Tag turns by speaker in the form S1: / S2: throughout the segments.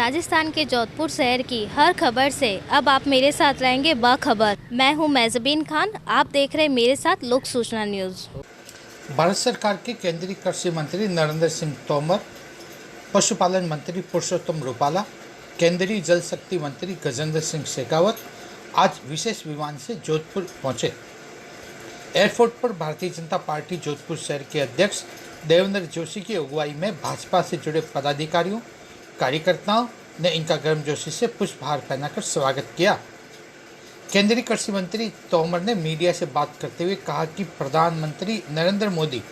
S1: राजस्थान के जोधपुर शहर की हर खबर से अब आप मेरे साथ रहेंगे बाखबर। मैं हूं मेजबीन खान, आप देख रहे हैं मेरे साथ लोक सूचना न्यूज़।
S2: भारत सरकार के केंद्रीय कृषि मंत्री नरेंद्र सिंह तोमर, पशुपालन मंत्री पुरुषोत्तम रूपाला, केंद्रीय जल शक्ति मंत्री गजेंद्र सिंह शेखावत आज विशेष विमान से जोधपुर पहुंचे। एयरपोर्ट पर भारतीय जनता पार्टी जोधपुर शहर के अध्यक्ष देवेंद्र जोशी की अगुवाई में भाजपा से जुड़े पदाधिकारियों कार्यकर्ताओं ने इनका गर्मजोशी से पुष्पहार पहनाकर स्वागत किया। केंद्रीय कृषि मंत्री तोमर ने मीडिया से बात करते हुए कहा कि प्रधानमंत्री नरेंद्र मोदी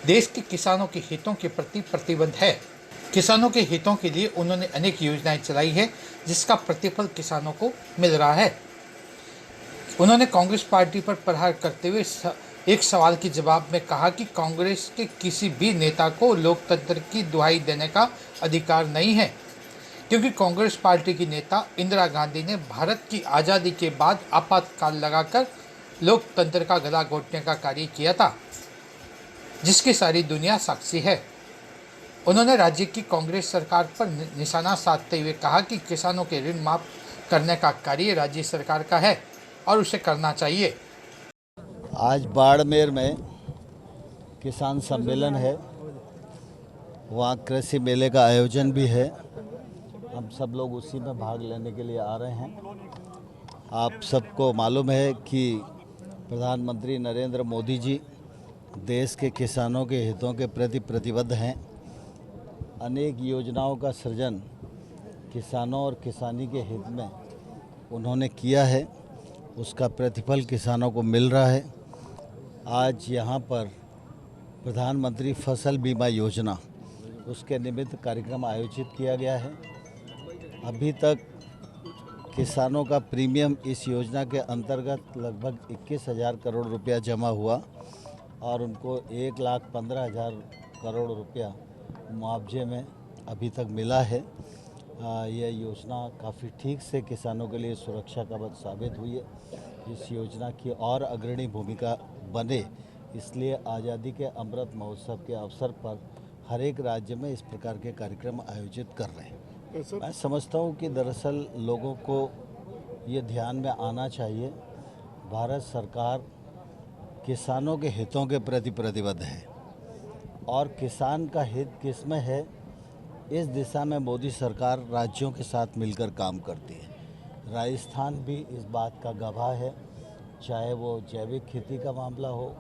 S2: देश के किसानों के हितों के प्रति प्रतिबद्ध है। किसानों के हितों के लिए उन्होंने अनेक योजनाएं चलाई है, जिसका प्रतिफल किसानों को मिल रहा है। उन्होंने कांग्रेस पार्टी पर प्रहार करते हुए एक सवाल के जवाब में कहा कि कांग्रेस के किसी भी नेता को लोकतंत्र की दुहाई देने का अधिकार नहीं है, क्योंकि कांग्रेस पार्टी की नेता इंदिरा गांधी ने भारत की आज़ादी के बाद आपातकाल लगाकर लोकतंत्र का गला घोटने का कार्य किया था, जिसकी सारी दुनिया साक्षी है। उन्होंने राज्य की कांग्रेस सरकार पर निशाना साधते हुए कहा कि किसानों के ऋण माफ करने का कार्य राज्य सरकार का है और उसे करना चाहिए।
S3: आज बाड़मेर में किसान सम्मेलन है, वहाँ कृषि मेले का आयोजन भी है। हम सब लोग उसी में भाग लेने के लिए आ रहे हैं। आप सबको मालूम है कि प्रधानमंत्री नरेंद्र मोदी जी देश के किसानों के हितों के प्रति प्रतिबद्ध हैं। अनेक योजनाओं का सृजन किसानों और किसानी के हित में उन्होंने किया है, उसका प्रतिफल किसानों को मिल रहा है। आज यहाँ पर प्रधानमंत्री फसल बीमा योजना, उसके निमित्त कार्यक्रम आयोजित किया गया है। अभी तक किसानों का प्रीमियम इस योजना के अंतर्गत लगभग 21,000 करोड़ रुपया जमा हुआ और उनको 1,15,000 करोड़ रुपया मुआवजे में अभी तक मिला है। यह योजना काफ़ी ठीक से किसानों के लिए सुरक्षा कवच साबित हुई है। इस योजना की और अग्रणी भूमिका बने, इसलिए आज़ादी के अमृत महोत्सव के अवसर पर हर एक राज्य में इस प्रकार के कार्यक्रम आयोजित कर रहे हैं। मैं समझता हूँ कि दरअसल लोगों को ये ध्यान में आना चाहिए, भारत सरकार किसानों के हितों के प्रति प्रतिबद्ध है और किसान का हित किस में है, इस दिशा में मोदी सरकार राज्यों के साथ मिलकर काम करती है। राजस्थान भी इस बात का गवाह है, चाहे वो जैविक खेती का मामला हो,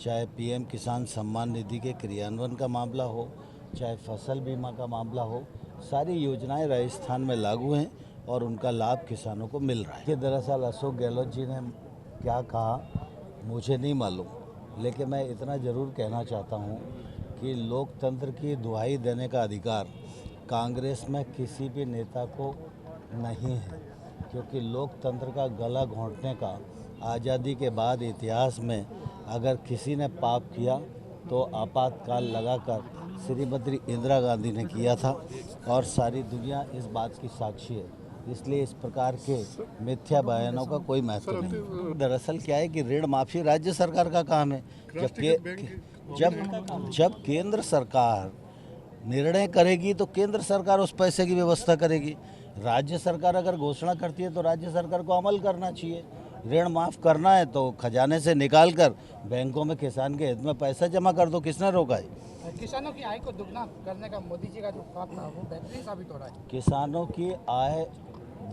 S3: चाहे पीएम किसान सम्मान निधि के क्रियान्वयन का मामला हो, चाहे फसल बीमा का मामला हो, सारी योजनाएं राजस्थान में लागू हैं और उनका लाभ किसानों को मिल रहा है। कि दरअसल अशोक गहलोत जी ने क्या कहा मुझे नहीं मालूम, लेकिन मैं इतना ज़रूर कहना चाहता हूँ कि लोकतंत्र की दुहाई देने का अधिकार कांग्रेस में किसी भी नेता को नहीं है, क्योंकि लोकतंत्र का गला घोंटने का आज़ादी के बाद इतिहास में अगर किसी ने पाप किया तो आपातकाल लगाकर श्रीमती इंदिरा गांधी ने किया था और सारी दुनिया इस बात की साक्षी है। इसलिए इस प्रकार के मिथ्या बयानों का कोई महत्व नहीं। दरअसल क्या है कि ऋण माफ़ी राज्य सरकार का काम है, जब केंद्र सरकार निर्णय करेगी तो केंद्र सरकार उस पैसे की व्यवस्था करेगी। राज्य सरकार अगर घोषणा करती है तो राज्य सरकार को अमल करना चाहिए। ऋण माफ़ करना है तो खजाने से निकाल कर बैंकों में किसान के हित में पैसा जमा कर दो, किसने रोका है?
S2: किसानों की आय को दुगना करने का मोदी जी का जो ख्वाब था वो बेहतरीन साबित हो रहा है।
S3: किसानों की आय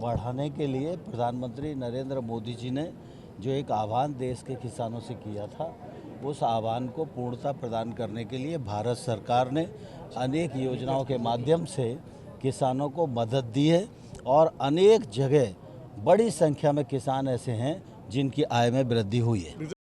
S3: बढ़ाने के लिए प्रधानमंत्री नरेंद्र मोदी जी ने जो एक आह्वान देश के किसानों से किया था, उस आह्वान को पूर्णता प्रदान करने के लिए भारत सरकार ने अनेक योजनाओं के माध्यम से किसानों को मदद दी है और अनेक जगह बड़ी संख्या में किसान ऐसे हैं जिनकी आय में वृद्धि हुई है।